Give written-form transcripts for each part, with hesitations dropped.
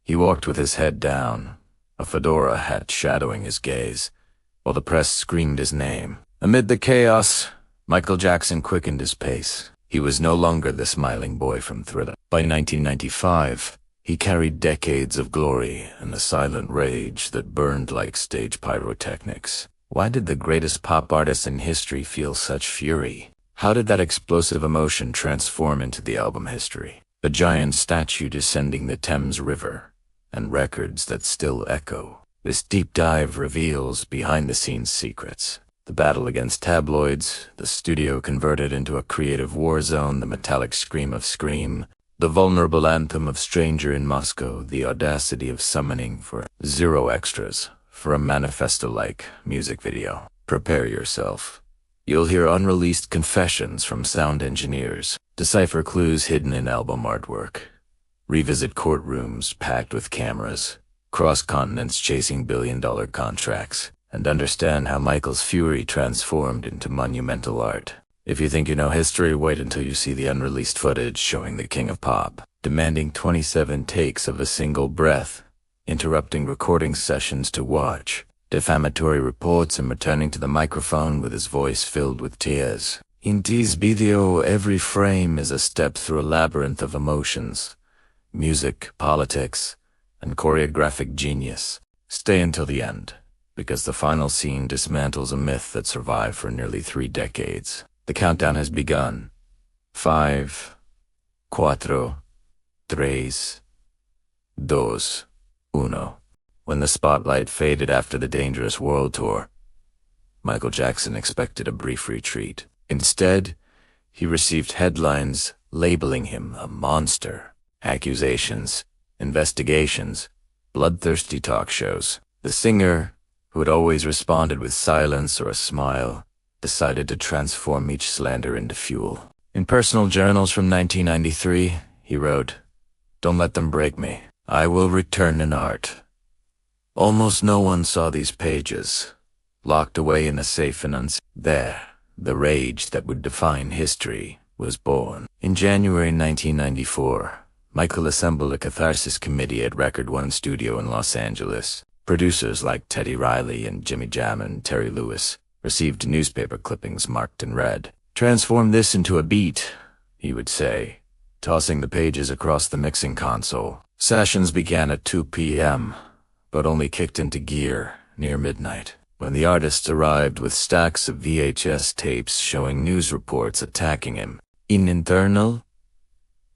He walked with his head down, a fedora hat shadowing his gaze, while the press screamed his name. Amid the chaos, Michael Jackson quickened his pace. He was no longer the smiling boy from Thriller. By 1995, he carried decades of glory and a silent rage that burned like stage pyrotechnics. Why did the greatest pop artist in history feel such fury? How did that explosive emotion transform into the album history? A giant statue descending the Thames River, and records that still echo. This deep dive reveals behind-the-scenes secrets. The battle against tabloids, the studio converted into a creative war zone, the metallic scream of Scream, the vulnerable anthem of Stranger in Moscow, the audacity of summoning for zero extras for a manifesto-like music video. Prepare yourself. You'll hear unreleased confessions from sound engineers, decipher clues hidden in album artwork, revisit courtrooms packed with cameras, cross continents chasing billion-dollar contracts, and understand how Michael's fury transformed into monumental art. If you think you know history, wait until you see the unreleased footage showing the King of Pop, demanding 27 takes of a single breath, interrupting recording sessions to watch, defamatory reports, and returning to the microphone with his voice filled with tears. In this video, every frame is a step through a labyrinth of emotions, music, politics, and choreographic genius. Stay until the end, because the final scene dismantles a myth that survived for nearly 3 decades. The countdown has begun. 5, 4, 3, 2, 1. When the spotlight faded after the Dangerous World Tour, Michael Jackson expected a brief retreat. Instead, he received headlines labeling him a monster, accusations, investigations, bloodthirsty talk shows. The singer, who had always responded with silence or a smile, decided to transform each slander into fuel. In personal journals from 1993, he wrote, "Don't let them break me. I will return in art." Almost no one saw these pages, locked away in a safe and There, the rage that would define history was born. In January 1994, Michael assembled a catharsis committee at Record One Studio in Los Angeles. Producers like Teddy Riley and Jimmy Jam and Terry Lewis received newspaper clippings marked in red. "Transform this into a beat," he would say, tossing the pages across the mixing console. Sessions began at 2 p.m., but only kicked into gear near midnight, when the artists arrived with stacks of VHS tapes showing news reports attacking him. In internal,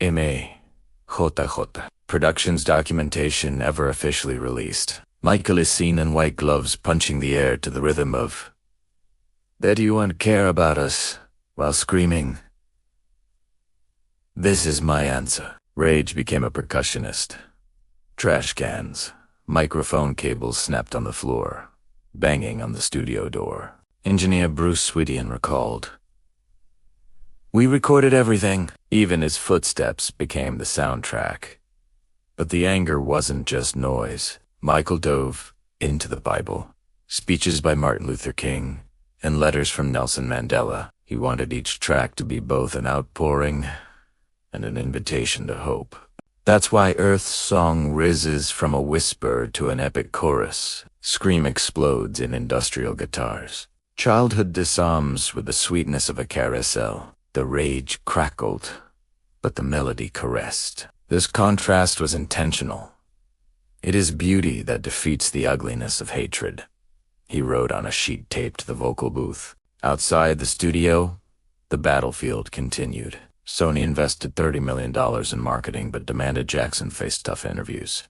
JJ. Production's documentation never officially released. Michael is seen in white gloves punching the air to the rhythm of "That you won't care about us," while screaming, "This is my answer." Rage became a percussionist. Trash cans, microphone cables snapped on the floor, banging on the studio door. Engineer Bruce Swedian recalled, "We recorded everything." Even his footsteps became the soundtrack. But the anger wasn't just noise. Michael dove into the Bible, speeches by Martin Luther King, and letters from Nelson Mandela. He wanted each track to be both an outpouring and an invitation to hope. That's why Earth's song rises from a whisper to an epic chorus. Scream explodes in industrial guitars. Childhood disarms with the sweetness of a carousel. The rage crackled, but the melody caressed. This contrast was intentional. "It is beauty that defeats the ugliness of hatred," he wrote on a sheet taped to the vocal booth. Outside the studio, the battlefield continued. Sony invested $30 million in marketing but demanded Jackson face tough interviews.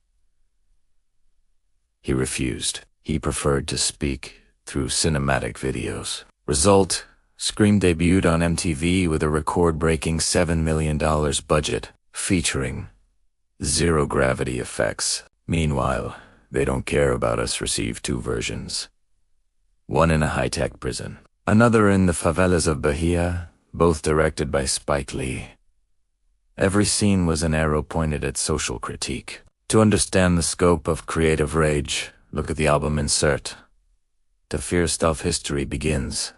He refused. He preferred to speak through cinematic videos. Result, Scream debuted on MTV with a record-breaking $7 million budget, featuring zero gravity effects. Meanwhile, They Don't Care About Us received 2 versions. One in a high-tech prison, another in the favelas of Bahia, both directed by Spike Lee. Every scene was an arrow pointed at social critique. To understand the scope of creative rage, look at the album insert. The Fear Stuff History begins.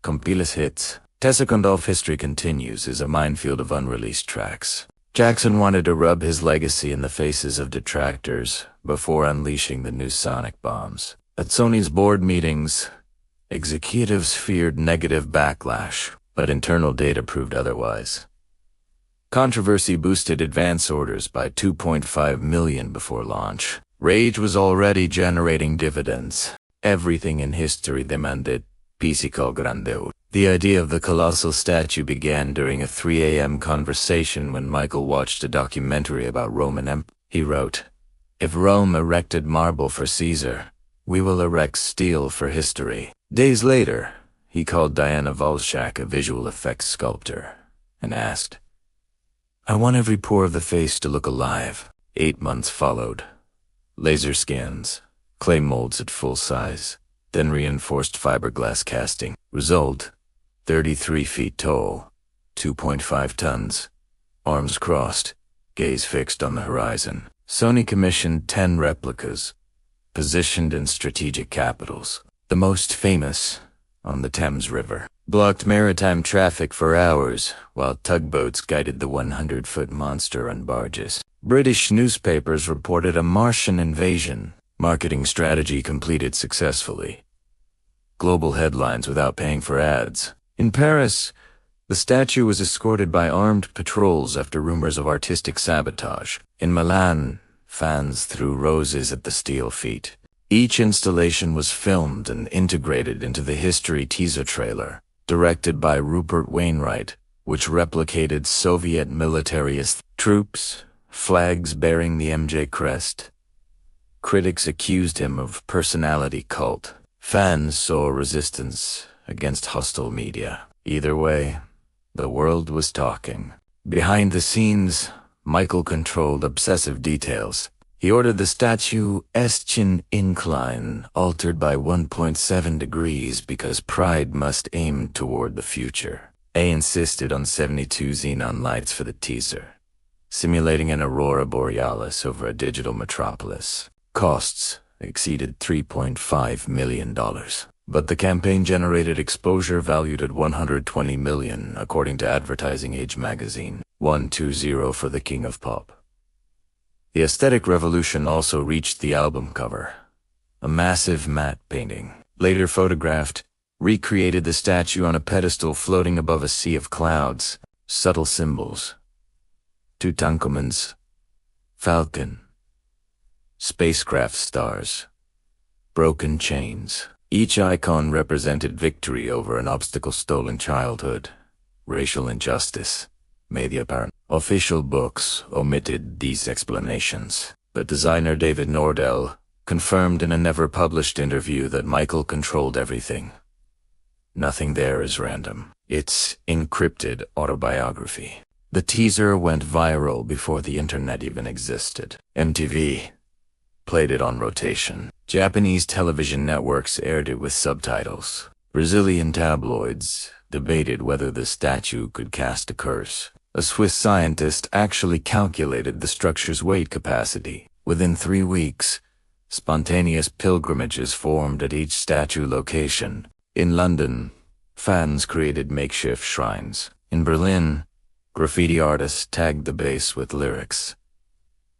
Compiles hits. Tessa Condolf History Continues is a minefield of unreleased tracks. Jackson wanted to rub his legacy in the faces of detractors before unleashing the new sonic bombs. At Sony's board meetings, executives feared negative backlash, but internal data proved otherwise. Controversy boosted advance orders by 2.5 million before launch. Rage was already generating dividends. Everything in history demanded Physical Grandeur. The idea of the colossal statue began during a 3 a.m. conversation when Michael watched a documentary about Roman Empire. He wrote, "If Rome erected marble for Caesar, we will erect steel for history." Days later, he called Diana Volschak, a visual effects sculptor, and asked, "I want every pore of the face to look alive." 8 months followed. Laser scans, clay molds at full size, then reinforced fiberglass casting. Result, 33 feet tall, 2.5 tons, arms crossed, gaze fixed on the horizon. Sony commissioned 10 replicas, positioned in strategic capitals. The most famous, on the Thames River, blocked maritime traffic for hours while tugboats guided the 100-foot monster on barges. British newspapers reported a Martian invasion. Marketing strategy completed successfully. Global headlines without paying for ads. In Paris, the statue was escorted by armed patrols after rumors of artistic sabotage. In Milan, fans threw roses at the steel feet. Each installation was filmed and integrated into the History teaser trailer, directed by Rupert Wainwright, which replicated Soviet military troops, flags bearing the MJ crest. Critics accused him of personality cult. Fans saw resistance against hostile media. Either way, the world was talking. Behind the scenes, Michael controlled obsessive details. He ordered the statue Eschen incline altered by 1.7 degrees because pride must aim toward the future. A insisted on 72 xenon lights for the teaser, simulating an aurora borealis over a digital metropolis. Costs exceeded $3.5 million, but the campaign generated exposure valued at $120 million, according to Advertising Age magazine. 120 for the King of Pop. The aesthetic revolution also reached the album cover. A massive matte painting, later photographed, recreated the statue on a pedestal floating above a sea of clouds. Subtle symbols. Tutankhamun's falcon. Spacecraft stars. Broken chains. Each icon represented victory over an obstacle-stolen childhood. Racial injustice made the apparent. Official books omitted these explanations, but designer David Nordell confirmed in a never-published interview that Michael controlled everything. Nothing there is random. It's encrypted autobiography. The teaser went viral before the internet even existed. MTV played it on rotation. Japanese television networks aired it with subtitles. Brazilian tabloids debated whether the statue could cast a curse. A Swiss scientist actually calculated the structure's weight capacity. Within 3 weeks, spontaneous pilgrimages formed at each statue location. In London, fans created makeshift shrines. In Berlin, graffiti artists tagged the base with lyrics.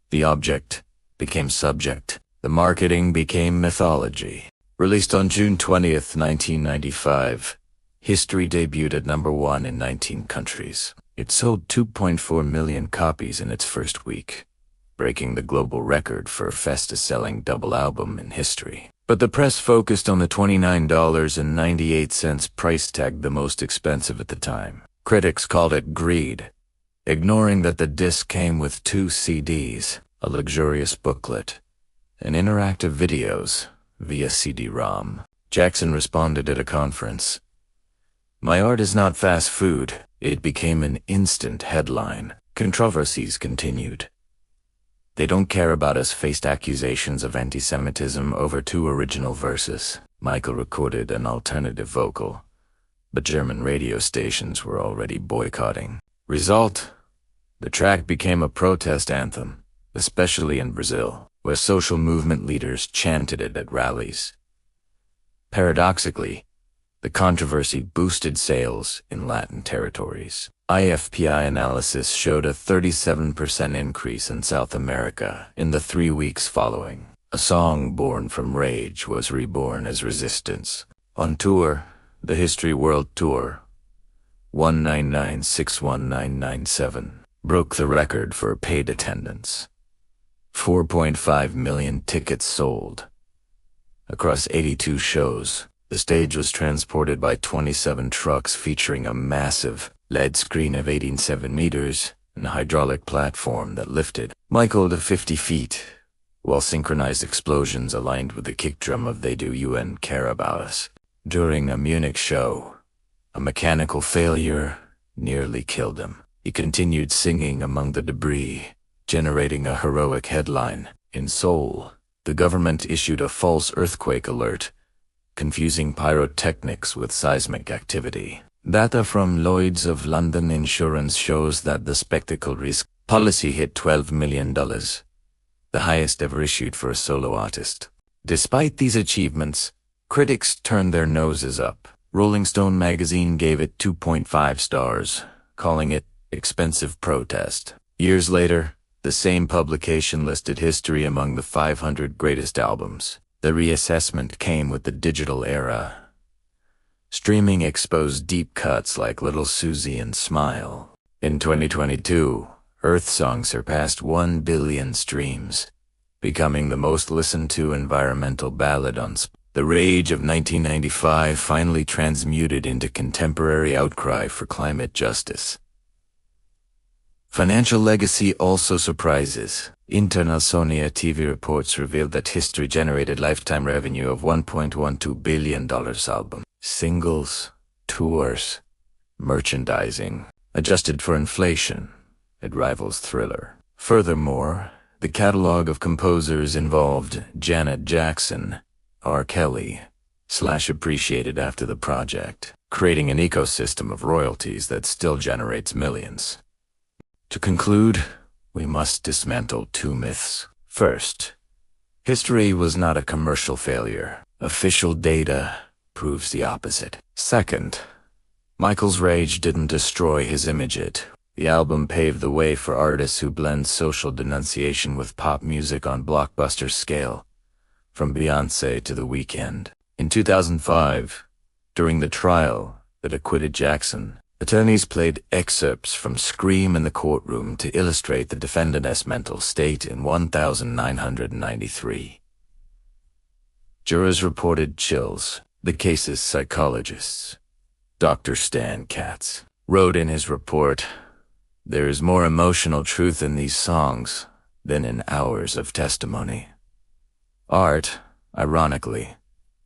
The object became subject. The marketing became mythology. Released on June 20th, 1995, History debuted at #1 in 19 countries. It sold 2.4 million copies in its first week, breaking the global record for fastest-selling double album in history. But the press focused on the $29.98 price tag, the most expensive at the time. Critics called it greed, ignoring that the disc came with 2 CDs, a luxurious booklet, and interactive videos via CD-ROM. Jackson responded at a conference, "My art is not fast food." It became an instant headline. Controversies continued. "They don't care about us" faced accusations of anti-Semitism over 2 original verses. Michael recorded an alternative vocal, but German radio stations were already boycotting. Result? The track became a protest anthem, especially in Brazil, where social movement leaders chanted it at rallies. Paradoxically, the controversy boosted sales in Latin territories. IFPI analysis showed a 37% increase in South America in the 3 weeks following. A song born from rage was reborn as resistance. On tour, the History World Tour 199,61997 broke the record for paid attendance. 4.5 million tickets sold. Across 82 shows, the stage was transported by 27 trucks featuring a massive LED screen of 18.7 meters and a hydraulic platform that lifted Michael to 50 feet, while synchronized explosions aligned with the kick drum of They Do You and Care About Us. During a Munich show, a mechanical failure nearly killed him. He continued singing among the debris, generating a heroic headline. In Seoul, the government issued a false earthquake alert, confusing pyrotechnics with seismic activity. Data from Lloyd's of London Insurance shows that the spectacle risk policy hit $12 million, the highest ever issued for a solo artist. Despite these achievements, critics turned their noses up. Rolling Stone magazine gave it 2.5 stars, calling it expensive protest. Years later, the same publication listed History among the 500 greatest albums. The reassessment came with the digital era. Streaming exposed deep cuts like Little Susie and Smile. In 2022, Earth Song surpassed 1 billion streams, becoming the most listened to environmental ballad on Spotify. The rage of 1995 finally transmuted into contemporary outcry for climate justice. Financial legacy also surprises. Internationale TV reports revealed that History generated lifetime revenue of $1.12 billion album. Singles, tours, merchandising. Adjusted for inflation, it rivals Thriller. Furthermore, the catalog of composers involved Janet Jackson, R. Kelly, / appreciated after the project, creating an ecosystem of royalties that still generates millions. To conclude, we must dismantle 2 myths. First, History was not a commercial failure. Official data proves the opposite. Second, Michael's rage didn't destroy his image. The album paved the way for artists who blend social denunciation with pop music on blockbuster scale, from Beyoncé to The Weeknd. In 2005, during the trial that acquitted Jackson, attorneys played excerpts from Scream in the courtroom to illustrate the defendant's mental state in 1993. Jurors reported chills. The case's psychologists, Dr. Stan Katz, wrote in his report, "There is more emotional truth in these songs than in hours of testimony." Art, ironically,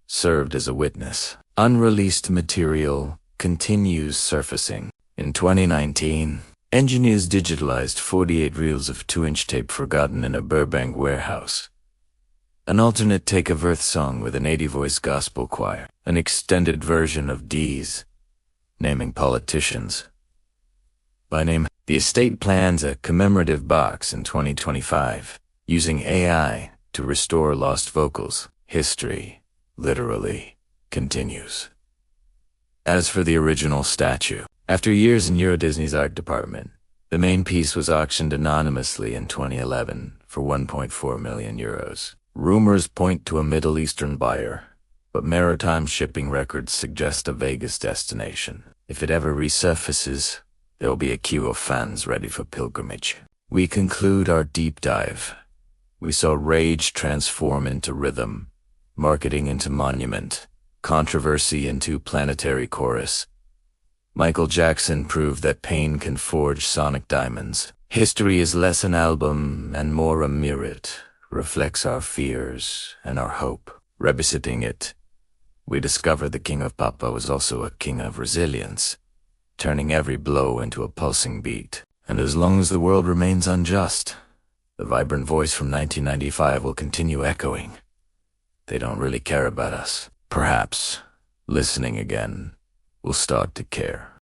served as a witness. Unreleased material continues surfacing. In 2019, engineers digitalized 48 reels of 2-inch tape forgotten in a Burbank warehouse. An alternate take of Earth Song with an 80-voice gospel choir. An extended version of D's, naming politicians by name. The estate plans a commemorative box in 2025, using AI to restore lost vocals. History, literally, continues. As for the original statue, after years in Euro Disney's art department, the main piece was auctioned anonymously in 2011 for €1.4 million. Rumors point to a Middle Eastern buyer, but maritime shipping records suggest a Vegas destination. If it ever resurfaces, there will be a queue of fans ready for pilgrimage. We conclude our deep dive. We saw rage transform into rhythm, marketing into monument, controversy into planetary chorus. Michael Jackson proved that pain can forge sonic diamonds. History is less an album and more a mirror. It reflects our fears and our hope. Revisiting it, we discover the King of Pop was also a king of resilience, turning every blow into a pulsing beat. And as long as the world remains unjust, the vibrant voice from 1995 will continue echoing. They don't really care about us. Perhaps, listening again, we'll start to care.